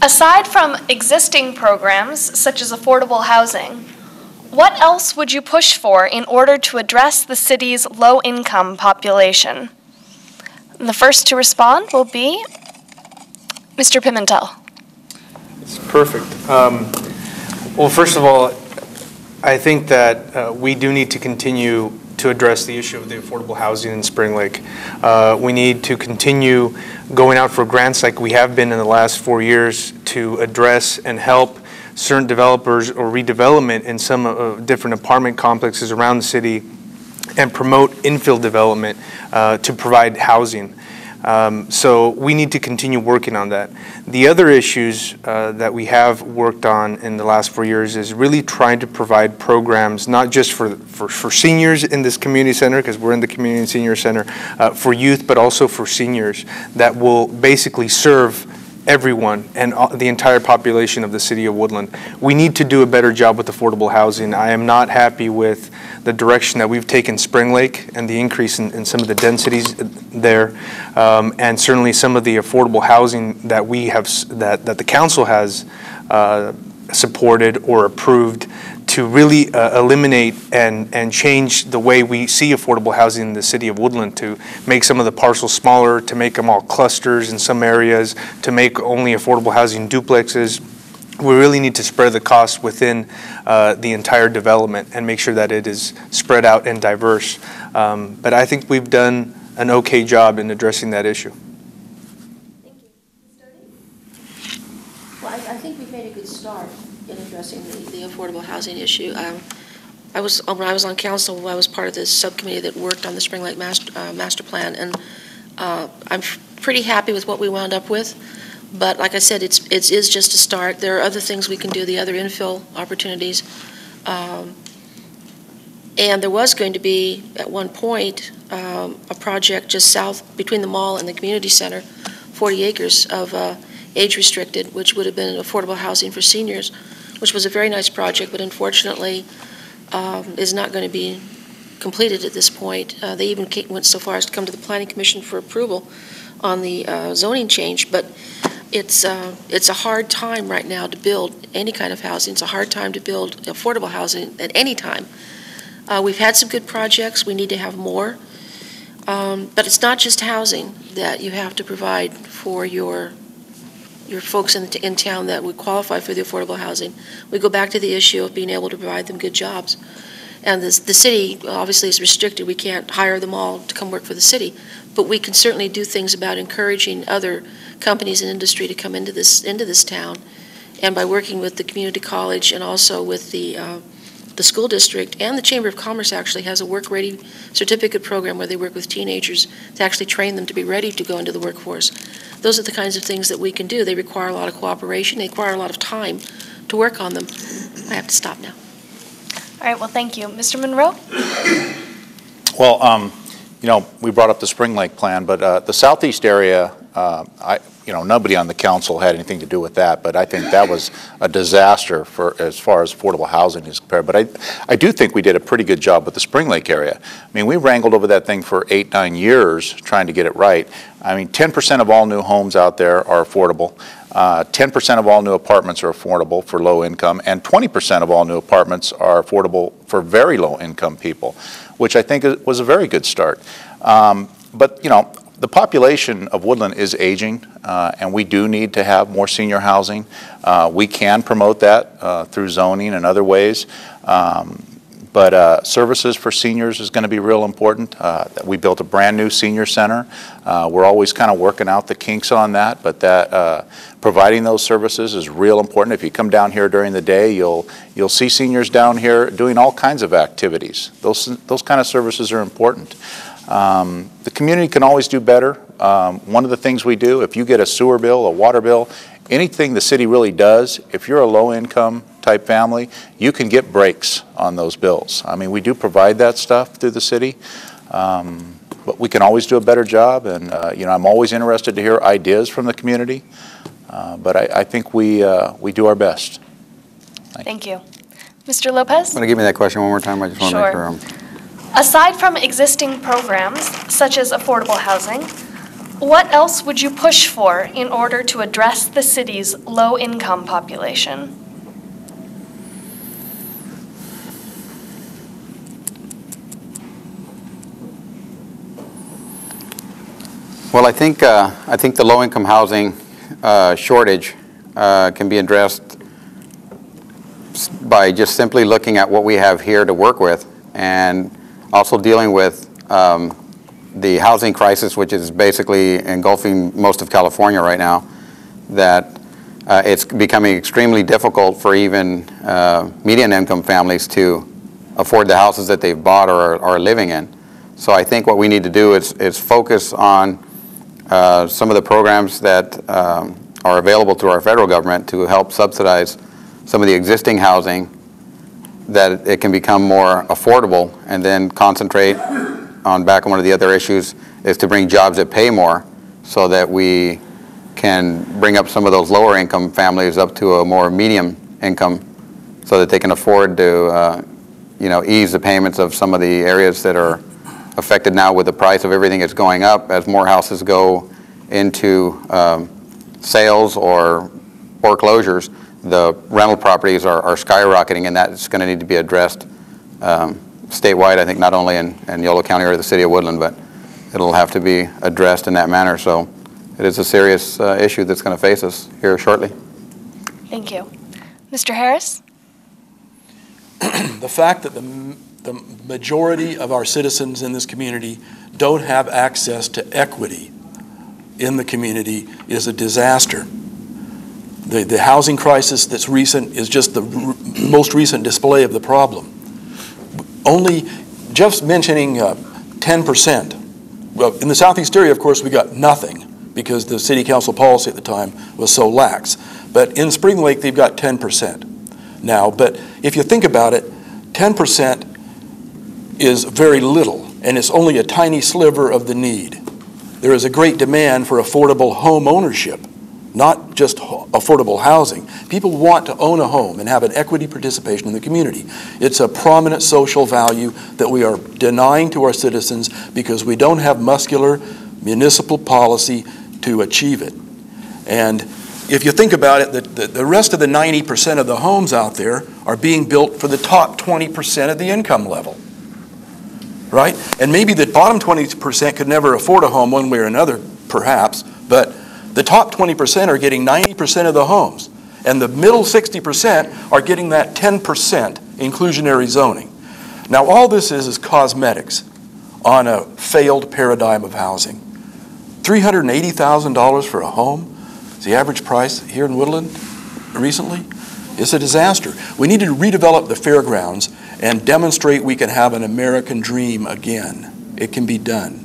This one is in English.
Aside from existing programs such as affordable housing, what else would you push for in order to address the city's low-income population? The first to respond will be Mr. Pimentel. It's perfect. Well, first of all, I think that we do need to continue to address the issue of the affordable housing in Spring Lake. We need to continue going out for grants like we have been in the last 4 years to address and help certain developers or redevelopment in some different apartment complexes around the city and promote infill development to provide housing. So we need to continue working on that. The other issues that we have worked on in the last 4 years is really trying to provide programs, not just for seniors in this community center, because we're in the community and senior center, for youth, but also for seniors that will basically serve everyone and the entire population of the city of Woodland. We need to do a better job with affordable housing. I am not happy with the direction that we've taken Spring Lake and the increase in some of the densities there, and certainly some of the affordable housing that we have, that the council has supported or approved to really eliminate and change the way we see affordable housing in the city of Woodland, to make some of the parcels smaller, to make them all clusters in some areas, to make only affordable housing duplexes. We really need to spread the cost within the entire development and make sure that it is spread out and diverse. But I think we've done an okay job in addressing that issue. Thank you. Ms. Doty? Well, I think we've made a good start in addressing the affordable housing issue. When I was on council, I was part of this subcommittee that worked on the Spring Lake master plan, and I'm pretty happy with what we wound up with. But like I said, it is just a start. There are other things we can do, the other infill opportunities. And there was going to be, at one point, a project just south between the mall and the community center, 40 acres of age-restricted, which would have been affordable housing for seniors, which was a very nice project, but unfortunately is not going to be completed at this point. They even went so far as to come to the Planning Commission for approval on the zoning change, but it's a hard time right now to build any kind of housing. It's a hard time to build affordable housing at any time. We've had some good projects. We need to have more. But it's not just housing that you have to provide for your folks in town that would qualify for the affordable housing. We go back to the issue of being able to provide them good jobs. And the city obviously is restricted. We can't hire them all to come work for the city. But we can certainly do things about encouraging other companies and industry to come into this town. And by working with the community college and also with the school district, and the Chamber of Commerce actually has a work-ready certificate program where they work with teenagers to actually train them to be ready to go into the workforce. Those are the kinds of things that we can do. They require a lot of cooperation. They require a lot of time to work on them. I have to stop now. All right, well, thank you. Mr. Monroe? Well, you know, we brought up the Spring Lake plan, but the southeast area, nobody on the council had anything to do with that, but I think that was a disaster for as far as affordable housing is compared. But I do think we did a pretty good job with the Spring Lake area. I mean, we wrangled over that thing for 8-9 years trying to get it right. I mean, 10% of all new homes out there are affordable. 10% of all new apartments are affordable for low income, and 20% of all new apartments are affordable for very low income people, which I think was a very good start. But, you know, the population of Woodland is aging, and we do need to have more senior housing. We can promote that through zoning and other ways. But services for seniors is going to be real important. We built a brand new senior center. We're always kind of working out the kinks on that, but that providing those services is real important. If you come down here during the day, you'll see seniors down here doing all kinds of activities. Those kind of services are important. The community can always do better. One of the things we do, if you get a sewer bill, a water bill, anything the city really does, if you're a low-income type family, you can get breaks on those bills. I mean, we do provide that stuff through the city, but we can always do a better job. And you know, I'm always interested to hear ideas from the community. But I think we do our best. Thank you. Mr. Lopez? Want to give me that question one more time? I just want to make sure. Aside from existing programs, such as affordable housing, What else would you push for in order to address the city's low-income population? Well, I think the low-income housing shortage can be addressed by just simply looking at what we have here to work with, and also dealing with the housing crisis, which is basically engulfing most of California right now, that it's becoming extremely difficult for even median income families to afford the houses that they've bought or are living in. So I think what we need to do is focus on some of the programs that are available through our federal government to help subsidize some of the existing housing, that it can become more affordable, and then concentrate on back on one of the other issues is to bring jobs that pay more, so that we can bring up some of those lower income families up to a more medium income, so that they can afford to ease the payments of some of the areas that are affected now with the price of everything that's going up. As more houses go into sales or foreclosures, the rental properties are skyrocketing, and that's going to need to be addressed statewide, I think, not only in Yolo County or the city of Woodland, but it'll have to be addressed in that manner. So it is a serious issue that's going to face us here shortly. Thank you. Mr. Harris? The fact that the majority of our citizens in this community don't have access to equity in the community is a disaster. The housing crisis that's recent is just the most recent display of the problem. Only, Jeff's mentioning 10%. Well, in the southeast area, of course, we got nothing because the city council policy at the time was so lax. But in Spring Lake, they've got 10% now. But if you think about it, 10% is very little, and it's only a tiny sliver of the need. There is a great demand for affordable home ownership, not just affordable housing. People want to own a home and have an equity participation in the community. It's a prominent social value that we are denying to our citizens because we don't have muscular municipal policy to achieve it. And if you think about it, the rest of the 90% of the homes out there are being built for the top 20% of the income level, right? And maybe the bottom 20% could never afford a home one way or another, perhaps, but the top 20% are getting 90% of the homes, and the middle 60% are getting that 10% inclusionary zoning. Now, all this is cosmetics on a failed paradigm of housing. $380,000 for a home is the average price here in Woodland recently. It's a disaster. We need to redevelop the fairgrounds and demonstrate we can have an American dream again. It can be done.